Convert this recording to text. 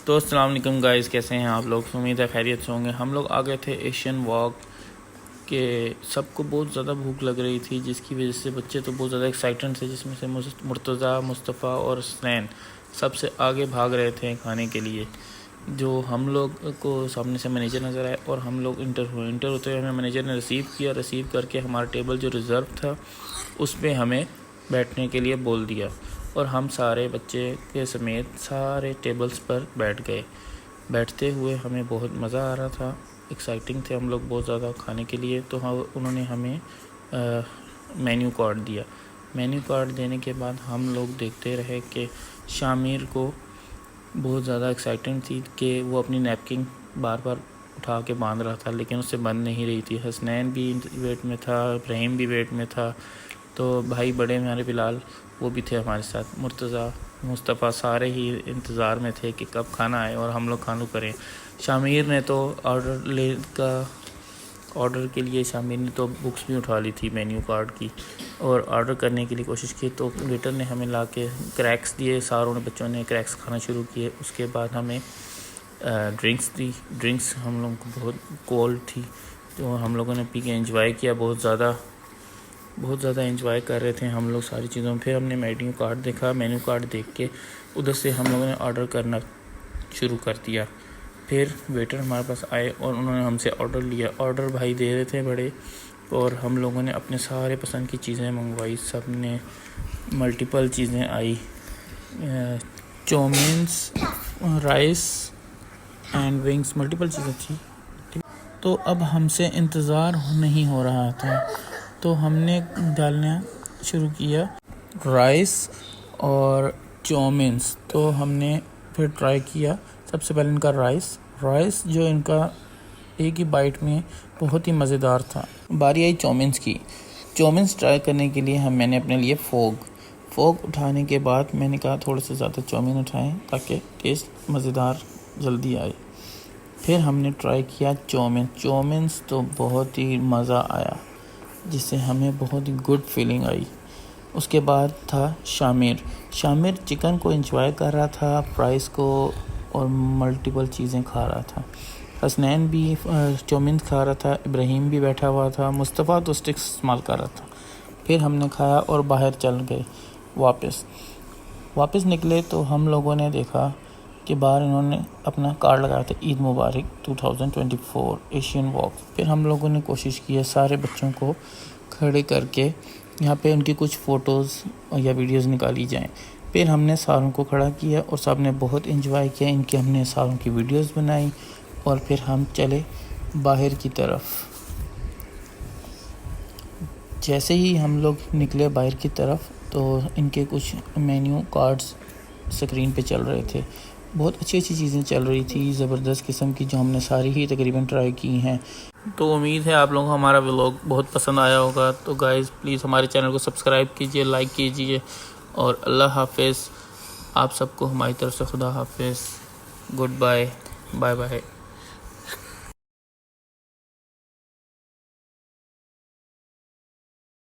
तो अस्सलाम वालेकुम गाइस, कैसे हैं आप लोग। उम्मीद है खैरियत से होंगे। हम लोग आ गए थे एशियन वॉक के। सबको बहुत ज़्यादा भूख लग रही थी, जिसकी वजह से बच्चे तो बहुत ज़्यादा एक्साइटेड थे, जिसमें से मुर्तज़ा, मुस्तफ़ा और हसनैन सबसे आगे भाग रहे थे खाने के लिए। जो हम लोग को सामने से मैनेजर नज़र आए और हम लोग इंटर होते हुए हमें मैनेजर ने रिसीव करके हमारा टेबल जो रिज़र्व था उस पर हमें बैठने के लिए बोल दिया और हम सारे बच्चे के समेत सारे टेबल्स पर बैठ गए। बैठते हुए हमें बहुत मज़ा आ रहा था, एक्साइटिंग थे हम लोग बहुत ज़्यादा खाने के लिए। तो उन्होंने हमें मेन्यू कार्ड दिया। मेन्यू कार्ड देने के बाद हम लोग देखते रहे कि शामिर को बहुत ज़्यादा एक्साइटिंग थी कि वो अपनी नैपकिन बार बार उठा के बांध रहा था, लेकिन उससे बंद नहीं रही थी। हसनैन भी वेट में था, इब्राहिम भी वेट में था। तो भाई बड़े हमारे बिलाल वो भी थे हमारे साथ। मुर्तज़ा, मुस्तफ़ा सारे ही इंतज़ार में थे कि कब खाना आए और हम लोग खाना करें। शामिर ने तो ऑर्डर के लिए शामिर ने तो बुक्स भी उठा ली थी मेन्यू कार्ड की और ऑर्डर करने के लिए कोशिश की। तो वेटर ने हमें ला के क्रैक्स दिए, सारों ने बच्चों ने क्रैक्स खाना शुरू किए। उसके बाद हमें ड्रिंक्स दी। ड्रिंक्स हम लोगों को बहुत कोल्ड थी, तो हम लोगों ने पी के एंजॉय किया। बहुत ज़्यादा एंजॉय कर रहे थे हम लोग सारी चीज़ों में। फिर हमने मेन्यू कार्ड देखा, मेन्यू कार्ड देख के उधर से हम लोगों ने ऑर्डर करना शुरू कर दिया। फिर वेटर हमारे पास आए और उन्होंने हमसे ऑर्डर लिया। ऑर्डर भाई दे रहे थे बड़े, और हम लोगों ने अपने सारे पसंद की चीज़ें मंगवाई। सब ने मल्टीपल चीज़ें आई, chowmeins, rice and wings, multiple चीज़ें थी। तो अब हमसे इंतज़ार नहीं हो रहा था, तो हमने डालना शुरू किया राइस और चाउमीन्स। तो हमने फिर ट्राई किया। सबसे पहले इनका राइस जो इनका एक ही बाइट में बहुत ही मज़ेदार था। बारी आई चाउमीन्स की। चाउमीन्स ट्राई करने के लिए मैंने अपने लिए फोक उठाने के बाद मैंने कहा थोड़े से ज़्यादा चाउमीन उठाएं ताकि टेस्ट मज़ेदार जल्दी आए। फिर हमने ट्राई किया चाउमीन्स तो बहुत ही मज़ा आया, जिससे हमें बहुत ही गुड फीलिंग आई। उसके बाद था शामिर चिकन को एंजॉय कर रहा था, फ्राइज़ को और मल्टीपल चीज़ें खा रहा था। हसनैन भी चाउमीन खा रहा था, इब्राहिम भी बैठा हुआ था, मुस्तफ़ा तो स्टिक्स इस्तेमाल कर रहा था। फिर हमने खाया और बाहर चल गए। वापस निकले तो हम लोगों ने देखा कि बाहर इन्होंने अपना कार्ड लगाया था, ईद मुबारक 2024 एशियन वॉक। फिर हम लोगों ने कोशिश की है सारे बच्चों को खड़े करके यहाँ पे उनकी कुछ फ़ोटोज़ या वीडियोज़ निकाली जाएं। फिर हमने सारों को खड़ा किया और सब ने बहुत एंजॉय किया। इनकी हमने सारों की वीडियोज़ बनाई और फिर हम चले बाहर की तरफ। जैसे ही हम लोग निकले बाहर की तरफ तो इनके कुछ मेन्यू कार्ड्स स्क्रीन पे चल रहे थे। बहुत अच्छी चीज़ें चल रही थी, ज़बरदस्त किस्म की, जो हमने सारी ही तकरीबन ट्राई की हैं। तो उम्मीद है आप लोगों को हमारा व्लॉग बहुत पसंद आया होगा। तो गाइज़ प्लीज़ हमारे चैनल को सब्सक्राइब कीजिए, लाइक कीजिए और अल्लाह हाफिज़। आप सबको हमारी तरफ से खुदा हाफिज़, गुड बाय, बाय बाय।